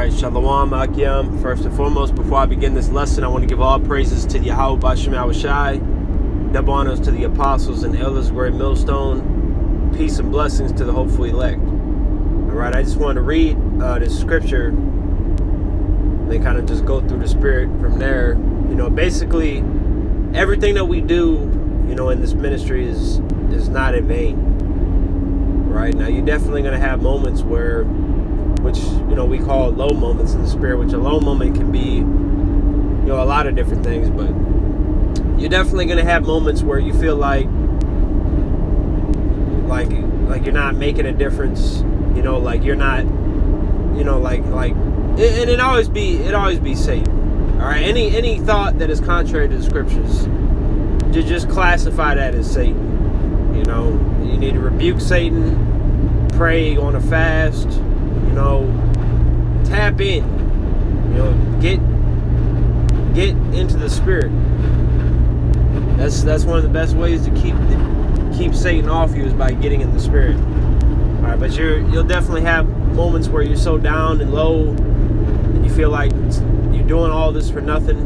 Alright, Shalom, Akim. First and foremost, before I begin this lesson, I want to give all praises to Yahweh Bashem Yahushai, double honors to the apostles and elders of Great Millstone, peace and blessings to the hopeful elect. Alright, I just wanted to read this scripture and then kind of just go through the spirit from there. You know, basically, everything that we do, you know, in this ministry is not in vain. Right? Now, you're definitely going to have moments where, which, you know, we call low moments in the spirit, which a low moment can be, you know, a lot of different things, but you're definitely going to have moments where you feel like you're not making a difference, you know, like you're not, you know, and it always be Satan. All right, any thought that is contrary to the scriptures, to just classify that as Satan. You know, you need to rebuke Satan, pray on a fast. You know, tap in. You know, get into the spirit. That's one of the best ways to keep Satan off you, is by getting in the spirit. All right, but you'll definitely have moments where you're so down and low, and you feel like you're doing all this for nothing.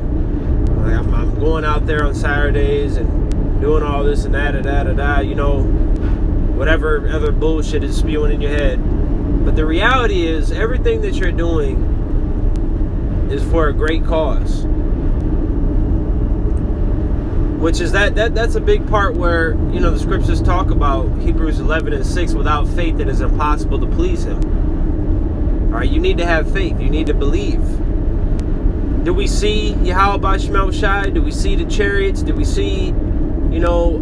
Like I'm going out there on Saturdays and doing all this and that, you know, whatever other bullshit is spewing in your head. But the reality is, everything that you're doing is for a great cause. Which is that's a big part where, you know, the scriptures talk about Hebrews 11:6, without faith it is impossible to please him. All right, you need to have faith. You need to believe. Do we see Yahweh Bashem Yahushai? Do we see the chariots? Do we see, you know,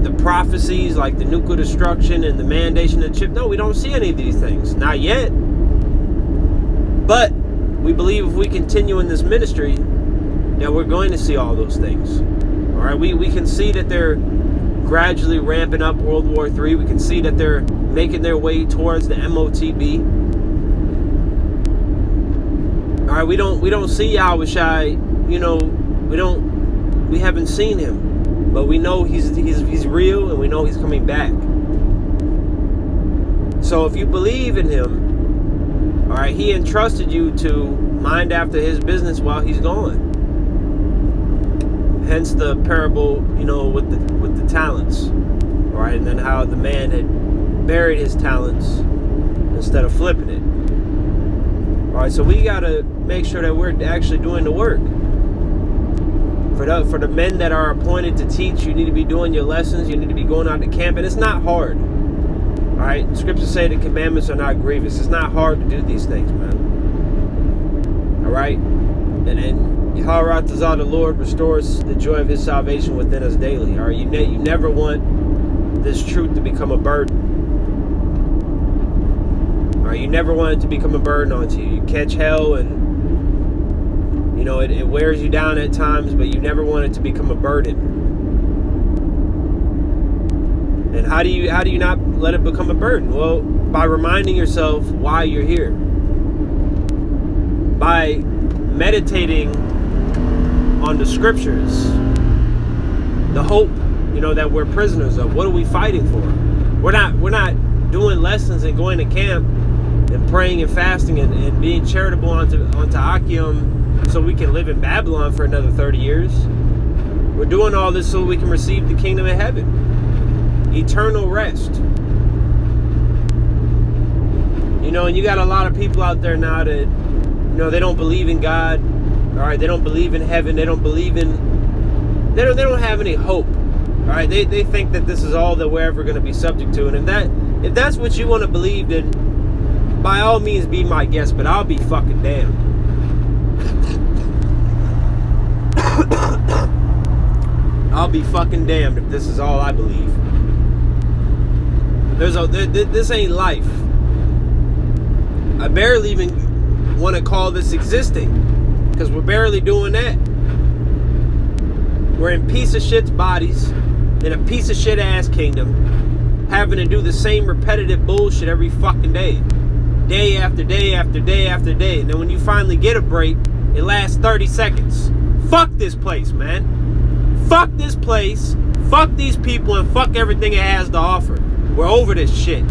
the prophecies like the nuclear destruction and the mandation of the chip? No, we don't see any of these things. Not yet. But we believe if we continue in this ministry, that we're going to see all those things. All right, we can see that they're gradually ramping up World War III. We can see that they're making their way towards the MOTB. All right, we don't see Yahushai. You know, we haven't seen him. But we know he's real, and we know he's coming back. So if you believe in him, all right, he entrusted you to mind after his business while he's gone. Hence the parable, you know, with the talents, all right, and then how the man had buried his talents instead of flipping it. All right, so we gotta make sure that we're actually doing the work. For the men that are appointed to teach, you need to be doing your lessons. You need to be going out to camp, and it's not hard. All right, scriptures say the commandments are not grievous. It's not hard to do these things, man. All right, and then Yahweh the Lord restores the joy of his salvation within us daily. All right, you never want this truth to become a burden. All right, you never want it to become a burden onto you. You catch hell, and you know, it wears you down at times, but you never want it to become a burden. And how do you not let it become a burden? Well, by reminding yourself why you're here. By meditating on the scriptures. The hope, you know, that we're prisoners of. What are we fighting for? We're not doing lessons and going to camp and praying and fasting and being charitable onto Akim, so we can live in Babylon for another 30 years. We're doing all this so we can receive the kingdom of heaven. Eternal rest. You know, and you got a lot of people out there now that, you know, they don't believe in God. All right, they don't believe in heaven. They don't have any hope. All right, they think that this is all that we're ever going to be subject to. And if that's what you want to believe, then by all means be my guest, but I'll be fucking damned. I'll be fucking damned if this is all I believe. This ain't life. I barely even want to call this existing, because we're barely doing that. We're in piece of shit's bodies in a piece of shit ass kingdom, having to do the same repetitive bullshit every fucking day. Day after day after day after day. And then when you finally get a break, it lasts 30 seconds. Fuck this place, man. Fuck this place. Fuck these people, and fuck everything it has to offer. We're over this shit.